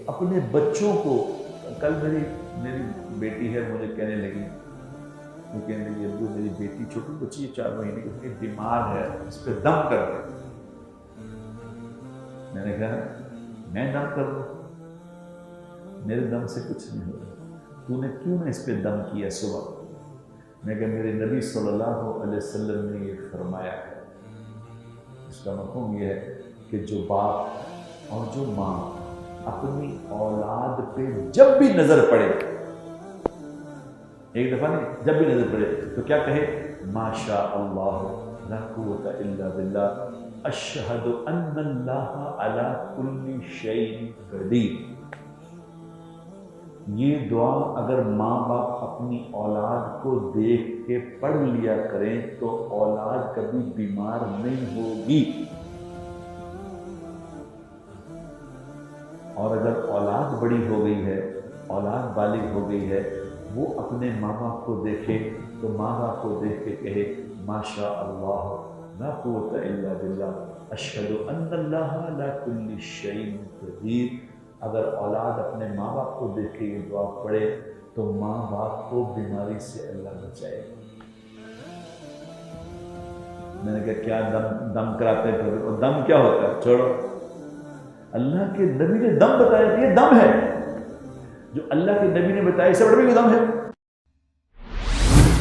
اپنے بچوں کو، کل میری بیٹی ہے، مجھے کہنے لگی، وہ کہنے لگی ابو میری بیٹی چھوٹی بچی ہے 4 مہینے کی، اتنی بیمار ہے، اس پہ دم کر دے۔ میں نے کہا میں دم کر دوں؟ میرے دم سے کچھ نہیں ہو رہا، تو نے کیوں نہ اس پہ دم کیا صبح؟ میں کہا میرے نبی صلی اللہ علیہ وسلم نے یہ فرمایا ہے۔ اس کا مفہوم یہ ہے کہ جو باپ اور جو ماں اپنی اولاد پہ جب بھی نظر پڑے، ایک دفعہ نہیں، جب بھی نظر پڑے تو کیا کہے؟ ماشاء اللہ لا قوت الا باللہ اشہد ان اللہ علی کل شیء قدیر۔ یہ دعا اگر ماں باپ اپنی اولاد کو دیکھ کے پڑھ لیا کریں تو اولاد کبھی بیمار نہیں ہوگی۔ اور اگر اولاد بڑی ہو گئی ہے، اولاد بالغ ہو گئی ہے، وہ اپنے ماں باپ کو دیکھے تو ماں باپ کو دیکھ کے کہے ماشاء اللہ لا قوت الا باللہ اشہد ان اللہ علی کل شیء قدیر۔ اگر اولاد اپنے ماں باپ کو دیکھ کے یہ دعا پڑھے تو ماں باپ کو بیماری سے اللہ بچائے۔ میں نے کہا کیا دم کراتے ہیں؟ اور دم کیا ہوتا ہے؟ چھوڑو، اللہ کے نبی نے دم بتایا کہ یہ دم ہے، جو اللہ کے نبی نے بتایا اس سے بڑا بھی دم ہے۔